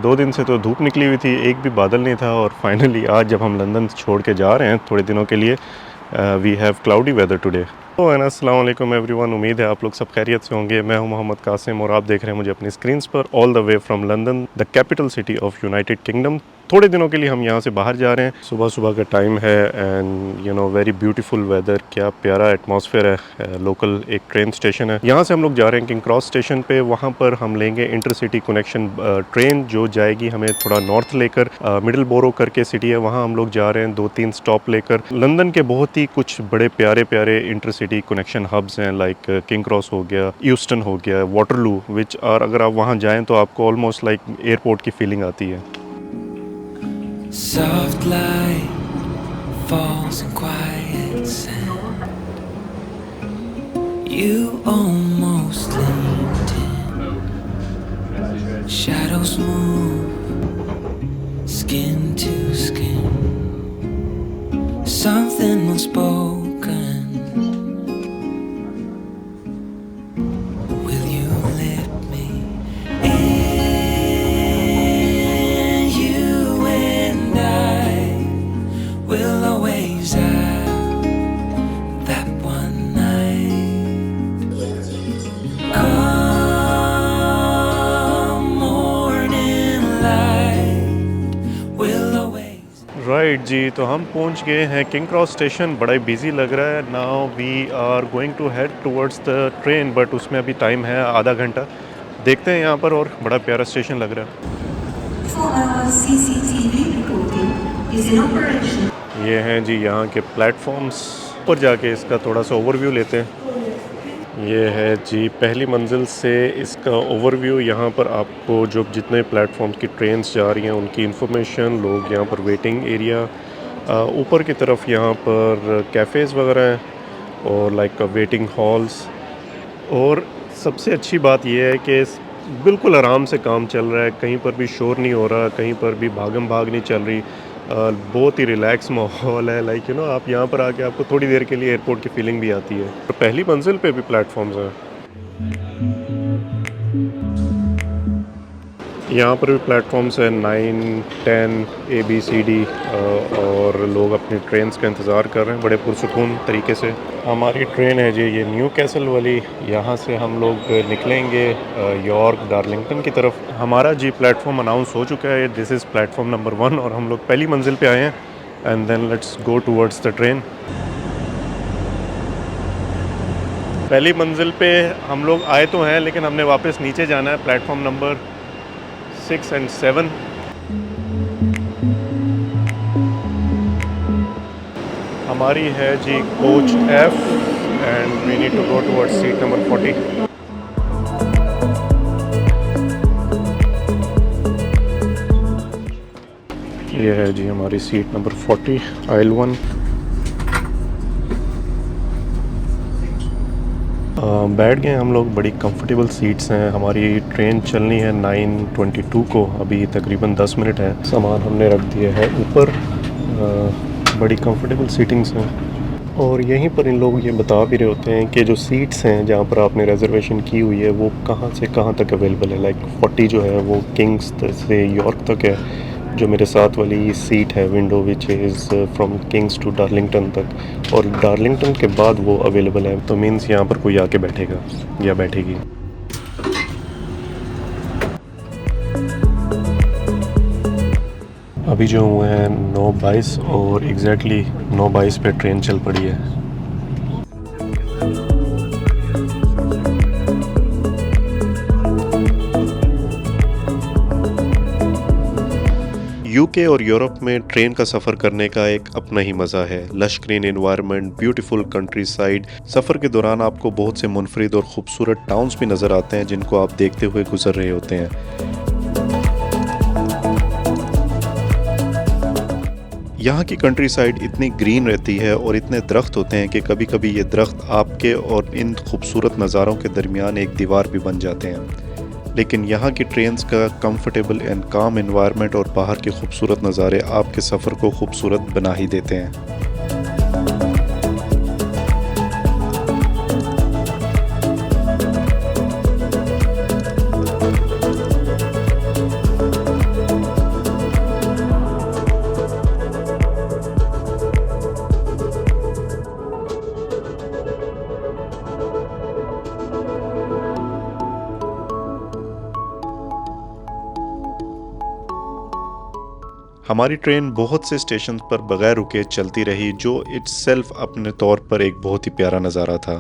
2 दिन से तो धूप निकली हुई थी, एक भी बादल नहीं था, और फाइनली आज जब हम लंदन छोड़ के जा रहे हैं थोड़े दिनों के लिए, we have cloudy weather today. तो अस्सलाम वालेकुम एवरीवन, उम्मीद है आप लोग सब खैरियत से होंगे। मैं हूं मोहम्मद कासिम और आप देख रहे हैं मुझे अपनी स्क्रीन्स पर all the way from London, the capital city of United kingdom. थोड़े दिनों के लिए हम यहां से बाहर जा रहे हैं। सुबह सुबह का टाइम है and you know very beautiful weather, क्या प्यारा एटमॉस्फेयर है। लोकल एक ट्रेन स्टेशन है, यहाँ से हम लोग जा रहे हैं किंग क्रॉस स्टेशन पे। वहाँ पर हम लेंगे इंटरसिटी कनेक्शन ट्रेन जो जाएगी हमें थोड़ा नॉर्थ लेकर, मिडिल बोरो करके सिटी है, वहाँ हम लोग जा रहे हैं 2-3 स्टॉप लेकर। लंदन के बहुत ही कुछ बड़े प्यारे प्यारे इंटरसिटी कनेक्शन हब्स हैं, लाइक किंग क्रॉस हो गया, यूस्टन हो गया, वाटरलू, विच आर अगर आप वहाँ जाएँ तो आपको ऑलमोस्ट लाइक एयरपोर्ट की फीलिंग आती है। Soft light falls in quiet sand. You almost leaned in. Shadows move, skin to skin. Something unspoken. Will you let me in? We'll always have that one night. Come morning light, we'll always. Right जी, तो हम पहुंच गए हैं king cross station. बड़ा ही busy लग रहा है। Now we are going to head towards the train, but उसमें अभी टाइम है आधा घंटा। देखते हैं यहाँ पर, और बड़ा प्यारा स्टेशन लग रहा है। CCTV recording is in operation. ये हैं जी यहाँ के प्लेटफॉर्म्स। ऊपर जाके इसका थोड़ा सा ओवरव्यू लेते हैं। ये है जी पहली मंजिल से इसका ओवरव्यू। यहाँ पर आपको जो जितने प्लेटफॉर्म्स की ट्रेन्स जा रही हैं उनकी इन्फॉर्मेशन, लोग यहाँ पर वेटिंग एरिया, ऊपर की तरफ यहाँ पर कैफ़ेज़ वगैरह हैं और लाइक वेटिंग हॉल्स। और सबसे अच्छी बात यह है कि बिल्कुल आराम से काम चल रहा है, कहीं पर भी शोर नहीं हो रहा, कहीं पर भी भागम भाग नहीं चल रही। बहुत ही रिलैक्स माहौल है। लाइक यू नो आप यहाँ पर आके आपको थोड़ी देर के लिए एयरपोर्ट की फीलिंग भी आती है। तो पहली मंजिल पे भी प्लेटफॉर्म्स हैं, यहाँ पर भी प्लेटफॉर्म्स हैं 9, 10, ABCD, और लोग अपनी ट्रेन्स का इंतज़ार कर रहे हैं बड़े पुरसुकून तरीके से। हमारी ट्रेन है जी ये न्यू कैसल वाली, यहाँ से हम लोग निकलेंगे यॉर्क डार्लिंगटन की तरफ। हमारा जी प्लेटफॉर्म अनाउंस हो चुका है, दिस इज़ प्लेटफॉर्म नंबर 1 और हम लोग पहली मंजिल पे आए हैं। And then let's go towards the train. पहली मंजिल पे हम लोग आए तो हैं, लेकिन हमने वापस नीचे जाना है, प्लेटफॉर्म नंबर 6 and 7। हमारी है जी coach F and we need to go towards seat number 40। ये है जी हमारी सीट नंबर 40, आइल 1। बैठ गए हम लोग, बड़ी कंफर्टेबल सीट्स हैं। हमारी ट्रेन चलनी है 9:22 को, अभी तकरीबन 10 मिनट है। सामान हमने रख दिया है ऊपर, बड़ी कंफर्टेबल सीटिंग्स हैं। और यहीं पर इन लोग ये बता भी रहे होते हैं कि जो सीट्स हैं जहाँ पर आपने रिजर्वेशन की हुई है वो कहाँ से कहाँ तक अवेलेबल है। लाइक 40 जो है वो किंग्स से यॉर्क तक है, जो मेरे साथ वाली सीट है window which is from Kings to Darlington तक, और डार्लिंगटन के बाद वो अवेलेबल है। तो मीन्स यहाँ पर कोई आके बैठेगा या बैठेगी। अभी जो हुए हैं 9:22 और एग्जैक्टली 9:22 पे ट्रेन चल पड़ी है। यूके और यूरोप में ट्रेन का सफ़र करने का एक अपना ही मज़ा है। Lush green environment, beautiful countryside. सफ़र के दौरान आपको बहुत से मुनफरिद और ख़ूबसूरत टाउन्स भी नज़र आते हैं जिनको आप देखते हुए गुजर रहे होते हैं। यहाँ की कंट्री साइड इतनी ग्रीन रहती है और इतने दरख्त होते हैं कि कभी कभी ये दरख्त आपके और इन खूबसूरत नज़ारों के दरमियान एक दीवार भी बन जाते हैं। लेकिन यहाँ की ट्रेन्स का कंफर्टेबल एंड काम एनवायरनमेंट और बाहर के खूबसूरत नज़ारे आपके सफ़र को खूबसूरत बना ही देते हैं। हमारी ट्रेन बहुत से स्टेशन पर बगैर रुके चलती रही, जो इट्सेल्फ अपने तौर पर एक बहुत ही प्यारा नज़ारा था,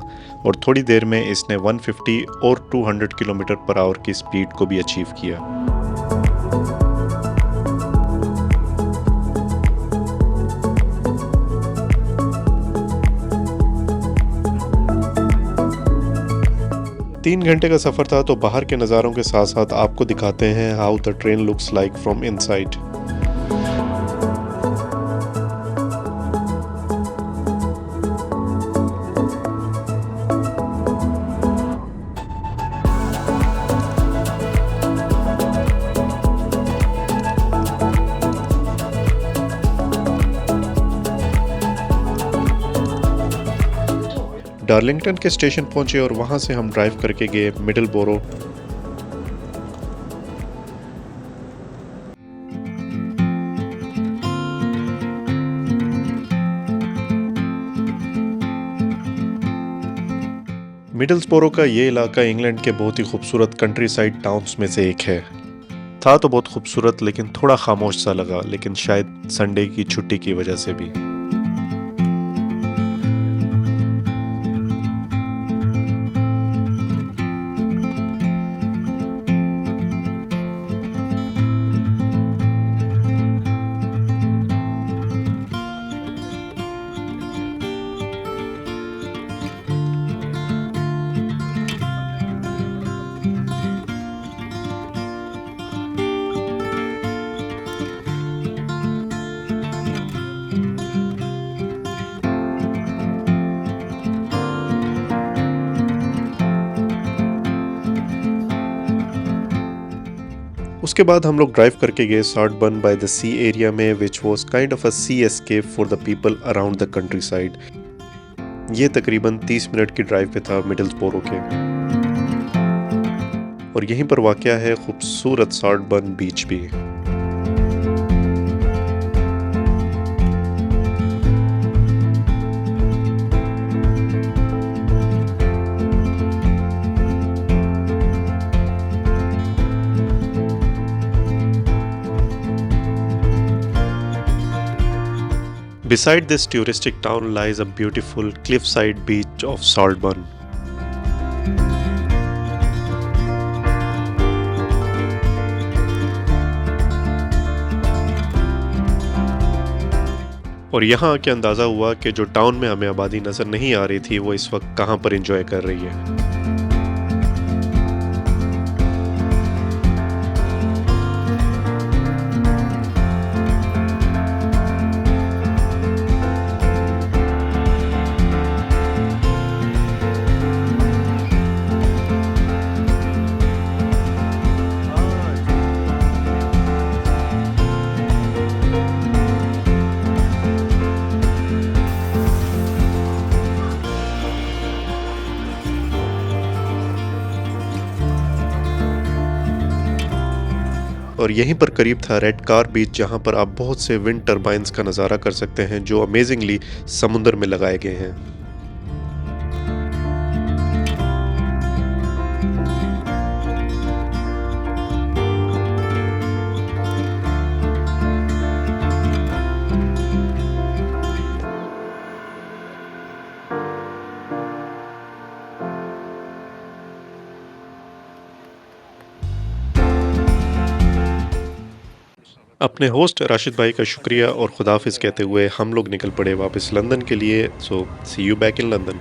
और थोड़ी देर में इसने 150 और 200 किलोमीटर पर आवर की स्पीड को भी अचीव किया। तीन घंटे का सफ़र था, तो बाहर के नज़ारों के साथ साथ आपको दिखाते हैं how the train looks like from inside. Darlington के स्टेशन पहुंचे और वहां से हम ड्राइव करके गए मिडलबोरो। मिडलस्बोरो का ये इलाका इंग्लैंड के बहुत ही खूबसूरत कंट्री साइड टाउन्स में से एक है। था तो बहुत खूबसूरत, लेकिन थोड़ा खामोश सा लगा, लेकिन शायद संडे की छुट्टी की वजह से भी। उसके बाद हम लोग ड्राइव करके गए Saltburn by the sea area में, which was kind of a sea escape for the people around the countryside. ये तकरीबन 30 मिनट की ड्राइव पे था मिडलस्बोरो के, और यहीं पर वाक़या है खूबसूरत सॉल्टबर्न बीच भी। Beside this touristic town lies a beautiful cliffside beach of Saltburn. और यहाँ आके अंदाज़ा हुआ कि जो टाउन में हमें आबादी नज़र नहीं आ रही थी, वो इस वक्त कहाँ पर एंजॉय कर रही है। और यहीं पर करीब था रेड कार बीच, जहां पर आप बहुत से विंड टर्बाइन्स का नज़ारा कर सकते हैं, जो अमेजिंगली समुद्र में लगाए गए हैं। अपने होस्ट राशिद भाई का शुक्रिया और खुदाफिज कहते हुए हम लोग निकल पड़े वापस लंदन के लिए। सो सी यू बैक इन लंदन।